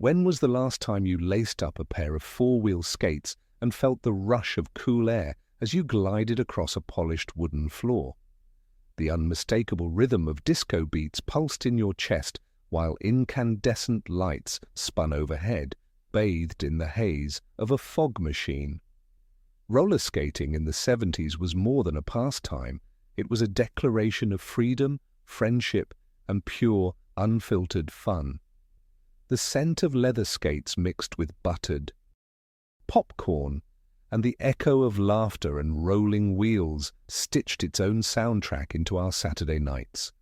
When was the last time you laced up a pair of four-wheel skates and felt the rush of cool air as you glided across a polished wooden floor? The unmistakable rhythm of disco beats pulsed in your chest while incandescent lights spun overhead, bathed in the haze of a fog machine. Roller skating in the 70s was more than a pastime. It was a declaration of freedom, friendship, and pure, unfiltered fun. The scent of leather skates mixed with buttered popcorn and the echo of laughter and rolling wheels stitched its own soundtrack into our Saturday nights.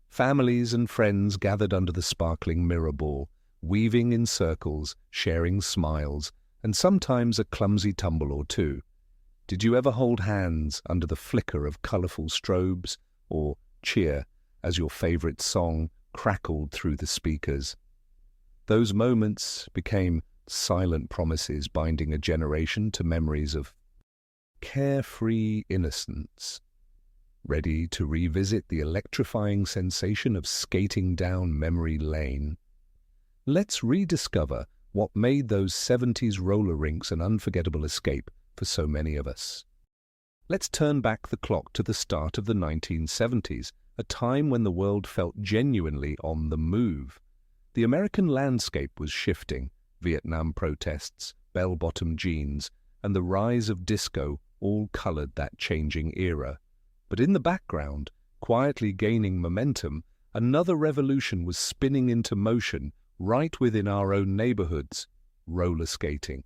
Families and friends gathered under the sparkling mirror ball, weaving in circles, sharing smiles, and sometimes a clumsy tumble or two. Did you ever hold hands under the flicker of colourful strobes, or cheer as your favourite song crackled through the speakers? Those moments became silent promises binding a generation to memories of carefree innocence. Ready to revisit the electrifying sensation of skating down memory lane? Let's rediscover what made those 70s roller rinks an unforgettable escape for so many of us. Let's turn back the clock to the start of the 1970s, a time when the world felt genuinely on the move. The American landscape was shifting. Vietnam protests, bell-bottom jeans, and the rise of disco all colored that changing era. But in the background, quietly gaining momentum, another revolution was spinning into motion right within our own neighborhoods: roller skating.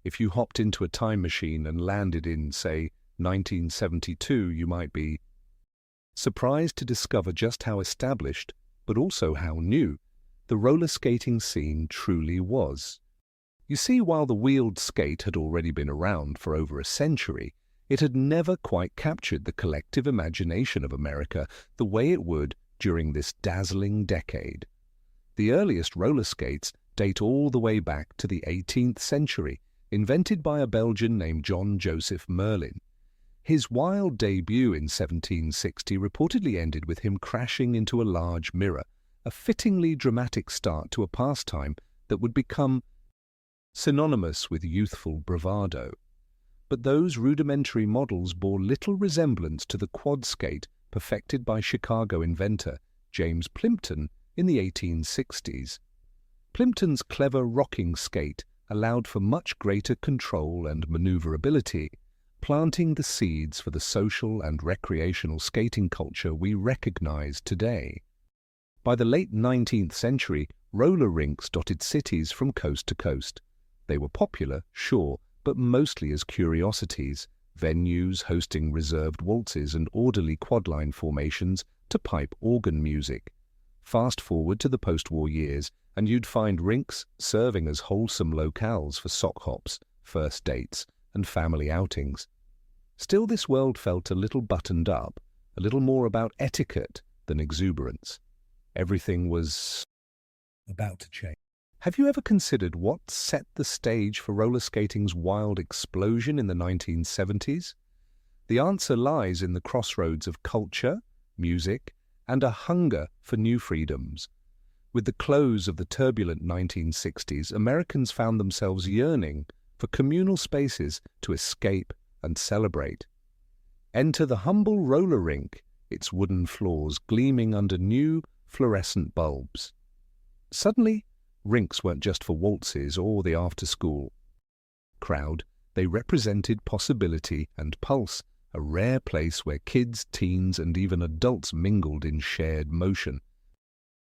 If you hopped into a time machine and landed in, say, 1972, you might be surprised to discover just how established, but also how new, the roller skating scene truly was. You see, while the wheeled skate had already been around for over a century, it had never quite captured the collective imagination of America the way it would during this dazzling decade. The earliest roller skates date all the way back to the 18th century, invented by a Belgian named John Joseph Merlin. His wild debut in 1760 reportedly ended with him crashing into a large mirror, a fittingly dramatic start to a pastime that would become synonymous with youthful bravado. But those rudimentary models bore little resemblance to the quad skate perfected by Chicago inventor James Plimpton in the 1860s. Plimpton's clever rocking skate allowed for much greater control and maneuverability, planting the seeds for the social and recreational skating culture we recognize today. By the late 19th century, roller rinks dotted cities from coast to coast. They were popular, sure, but mostly as curiosities, venues hosting reserved waltzes and orderly quadline formations to pipe organ music. Fast forward to the post-war years, and you'd find rinks serving as wholesome locales for sock hops, first dates, and family outings. Still, this world felt a little buttoned up, a little more about etiquette than exuberance. Everything was about to change. Have you ever considered what set the stage for roller skating's wild explosion in the 1970s? The answer lies in the crossroads of culture, music, and a hunger for new freedoms. With the close of the turbulent 1960s, Americans found themselves yearning for communal spaces to escape and celebrate. Enter the humble roller rink, its wooden floors gleaming under new, fluorescent bulbs. Suddenly, rinks weren't just for waltzes or the after-school crowd. They represented possibility and pulse, a rare place where kids, teens, and even adults mingled in shared motion.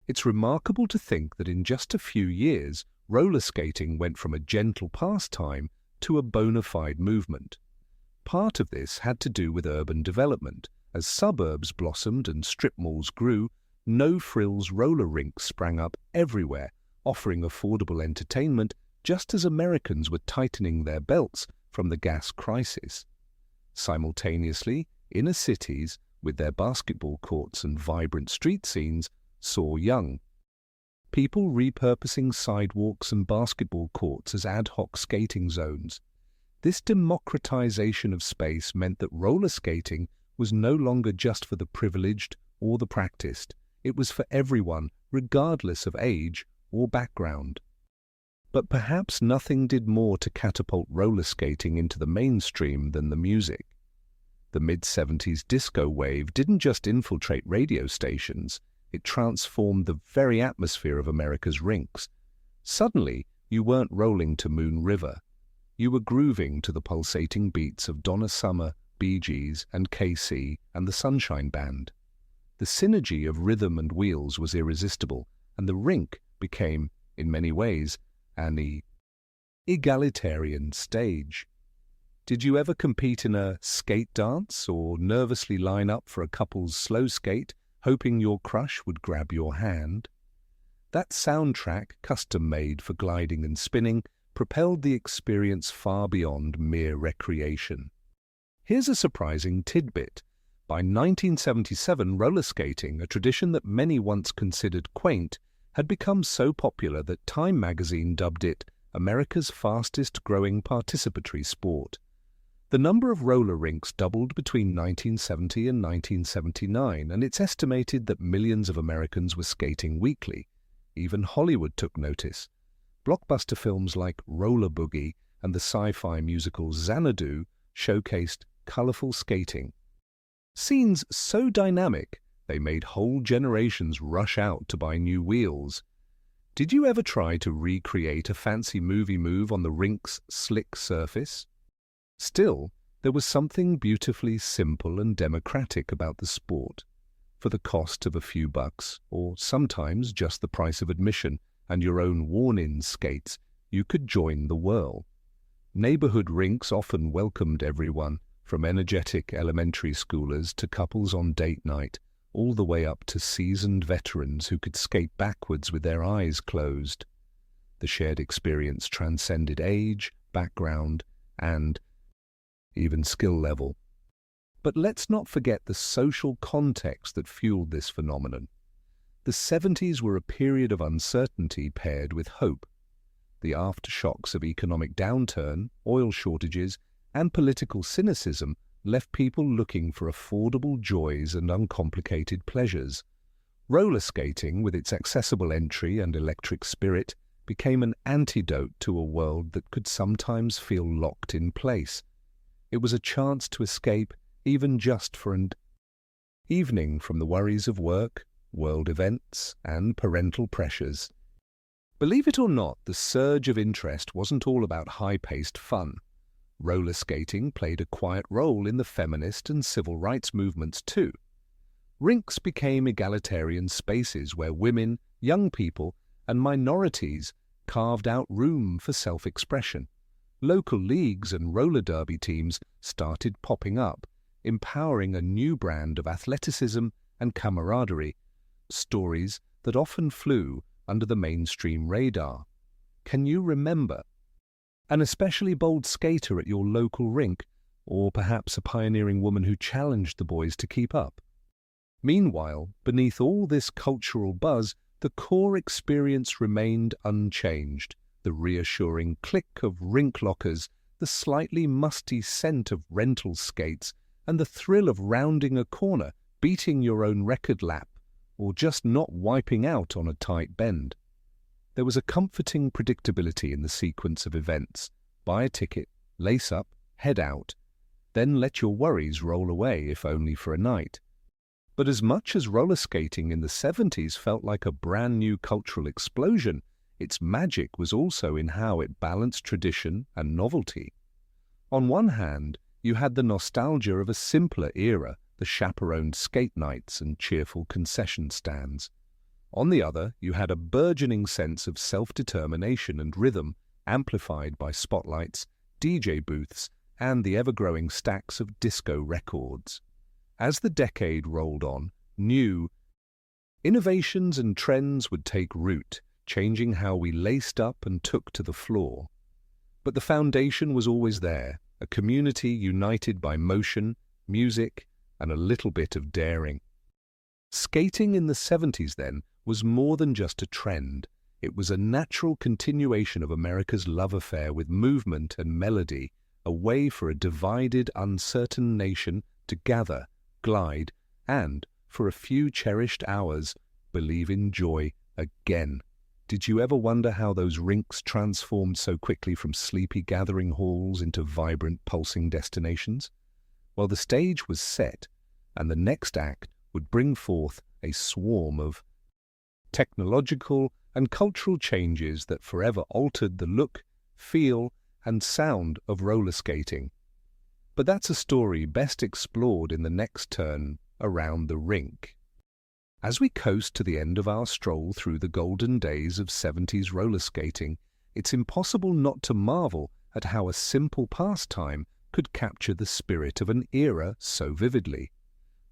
It's remarkable to think that in just a few years, roller skating went from a gentle pastime to a bona fide movement. Part of this had to do with urban development. As suburbs blossomed and strip malls grew, no-frills roller rinks sprang up everywhere, offering affordable entertainment just as Americans were tightening their belts from the gas crisis. Simultaneously, inner cities, with their basketball courts and vibrant street scenes, saw young people repurposing sidewalks and basketball courts as ad hoc skating zones. This democratization of space meant that roller skating was no longer just for the privileged or the practiced. It was for everyone, regardless of age or background. But perhaps nothing did more to catapult roller skating into the mainstream than the music. The mid-70s disco wave didn't just infiltrate radio stations, it transformed the very atmosphere of America's rinks. Suddenly, you weren't rolling to Moon River. You were grooving to the pulsating beats of Donna Summer, Bee Gees, and KC and the Sunshine Band. The synergy of rhythm and wheels was irresistible, and the rink became, in many ways, an egalitarian stage. Did you ever compete in a skate dance or nervously line up for a couple's slow skate, hoping your crush would grab your hand? That soundtrack, custom-made for gliding and spinning, propelled the experience far beyond mere recreation. Here's a surprising tidbit. By 1977, roller skating, a tradition that many once considered quaint, had become so popular that Time magazine dubbed it America's fastest-growing participatory sport. The number of roller rinks doubled between 1970 and 1979, and it's estimated that millions of Americans were skating weekly. Even Hollywood took notice. Blockbuster films like Roller Boogie and the sci-fi musical Xanadu showcased colorful skating. Scenes so dynamic, they made whole generations rush out to buy new wheels. Did you ever try to recreate a fancy movie move on the rink's slick surface? Still, there was something beautifully simple and democratic about the sport. For the cost of a few bucks, or sometimes just the price of admission and your own worn-in skates, you could join the whirl. Neighborhood rinks often welcomed everyone, from energetic elementary schoolers to couples on date night, all the way up to seasoned veterans who could skate backwards with their eyes closed. The shared experience transcended age, background, and even skill level. But let's not forget the social context that fueled this phenomenon. The 70s were a period of uncertainty paired with hope. The aftershocks of economic downturn, oil shortages, and political cynicism left people looking for affordable joys and uncomplicated pleasures. Roller skating, with its accessible entry and electric spirit, became an antidote to a world that could sometimes feel locked in place. It was a chance to escape, even just for an evening, from the worries of work, world events, and parental pressures. Believe it or not, the surge of interest wasn't all about high-paced fun. Roller skating played a quiet role in the feminist and civil rights movements too. Rinks became egalitarian spaces where women, young people, and minorities carved out room for self-expression. Local leagues and roller derby teams started popping up, empowering a new brand of athleticism and camaraderie, stories that often flew under the mainstream radar. Can you remember an especially bold skater at your local rink, or perhaps a pioneering woman who challenged the boys to keep up? Meanwhile, beneath all this cultural buzz, the core experience remained unchanged. The reassuring click of rink lockers, the slightly musty scent of rental skates, and the thrill of rounding a corner, beating your own record lap, or just not wiping out on a tight bend. There was a comforting predictability in the sequence of events. Buy a ticket, lace up, head out, then let your worries roll away, if only for a night. But as much as roller skating in the 70s felt like a brand new cultural explosion, its magic was also in how it balanced tradition and novelty. On one hand, you had the nostalgia of a simpler era, the chaperoned skate nights and cheerful concession stands. On the other, you had a burgeoning sense of self-determination and rhythm, amplified by spotlights, DJ booths, and the ever-growing stacks of disco records. As the decade rolled on, new innovations and trends would take root, changing how we laced up and took to the floor. But the foundation was always there, a community united by motion, music, and a little bit of daring. Skating in the 70s, then, was more than just a trend. It was a natural continuation of America's love affair with movement and melody, a way for a divided, uncertain nation to gather, glide, and, for a few cherished hours, believe in joy again. Did you ever wonder how those rinks transformed so quickly from sleepy gathering halls into vibrant, pulsing destinations? Well, the stage was set, and the next act would bring forth a swarm of technological and cultural changes that forever altered the look, feel, and sound of roller skating. But that's a story best explored in the next turn around the rink. As we coast to the end of our stroll through the golden days of 70s roller skating, it's impossible not to marvel at how a simple pastime could capture the spirit of an era so vividly.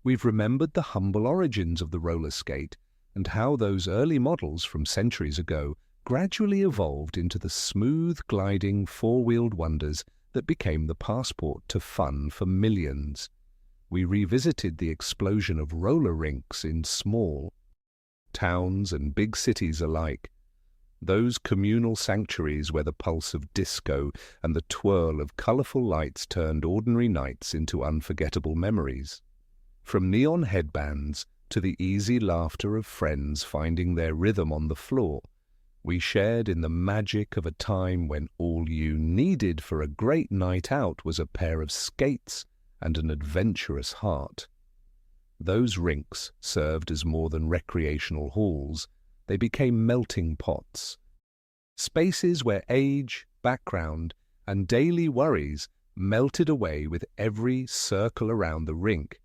We've remembered the humble origins of the roller skate and how those early models from centuries ago gradually evolved into the smooth, gliding, four-wheeled wonders that became the passport to fun for millions. We revisited the explosion of roller rinks in small towns and big cities alike, those communal sanctuaries where the pulse of disco and the twirl of colorful lights turned ordinary nights into unforgettable memories. From neon headbands to the easy laughter of friends finding their rhythm on the floor, we shared in the magic of a time when all you needed for a great night out was a pair of skates and an adventurous heart. Those rinks served as more than recreational halls. They became melting pots, spaces where age, background, and daily worries melted away with every circle around the rink.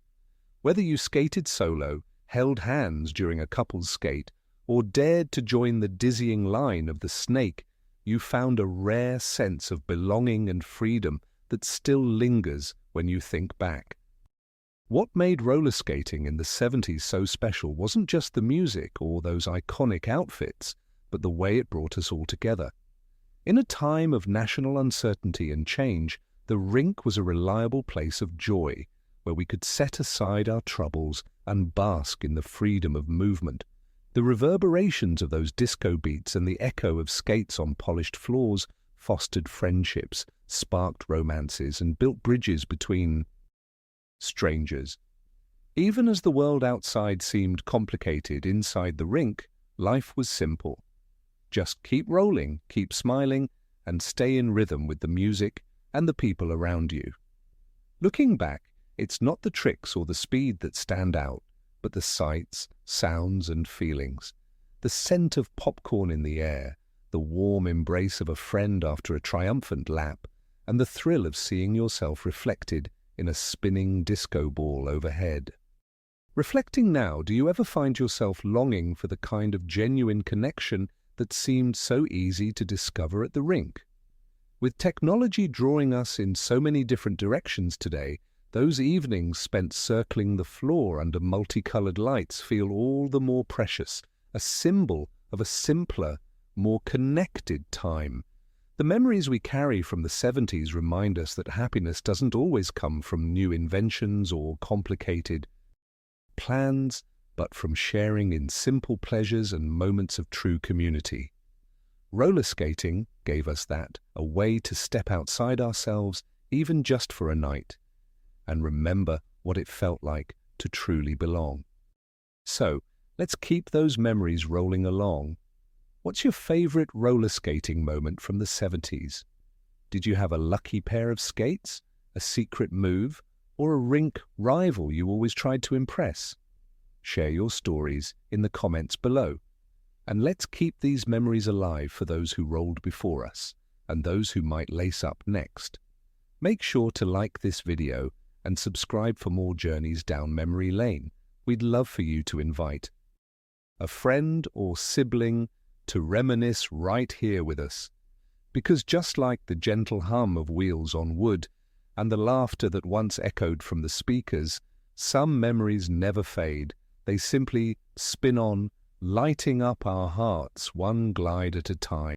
Whether you skated solo, held hands during a couple's skate, or dared to join the dizzying line of the snake, you found a rare sense of belonging and freedom that still lingers when you think back. What made roller skating in the 70s so special wasn't just the music or those iconic outfits, but the way it brought us all together. In a time of national uncertainty and change, the rink was a reliable place of joy, where we could set aside our troubles and bask in the freedom of movement. The reverberations of those disco beats and the echo of skates on polished floors fostered friendships, sparked romances, and built bridges between strangers. Even as the world outside seemed complicated, inside the rink, life was simple. Just keep rolling, keep smiling, and stay in rhythm with the music and the people around you. Looking back, it's not the tricks or the speed that stand out, but the sights, sounds, and feelings. The scent of popcorn in the air, the warm embrace of a friend after a triumphant lap, and the thrill of seeing yourself reflected in a spinning disco ball overhead. Reflecting now, do you ever find yourself longing for the kind of genuine connection that seemed so easy to discover at the rink? With technology drawing us in so many different directions today, those evenings spent circling the floor under multicolored lights feel all the more precious, a symbol of a simpler, more connected time. The memories we carry from the 70s remind us that happiness doesn't always come from new inventions or complicated plans, but from sharing in simple pleasures and moments of true community. Roller skating gave us that, a way to step outside ourselves, even just for a night, and remember what it felt like to truly belong. So, let's keep those memories rolling along. What's your favorite roller skating moment from the 70s? Did you have a lucky pair of skates, a secret move, or a rink rival you always tried to impress? Share your stories in the comments below. And let's keep these memories alive for those who rolled before us and those who might lace up next. Make sure to like this video and subscribe for more journeys down memory lane. We'd love for you to invite a friend or sibling to reminisce right here with us. Because just like the gentle hum of wheels on wood and the laughter that once echoed from the speakers, some memories never fade. They simply spin on, lighting up our hearts one glide at a time.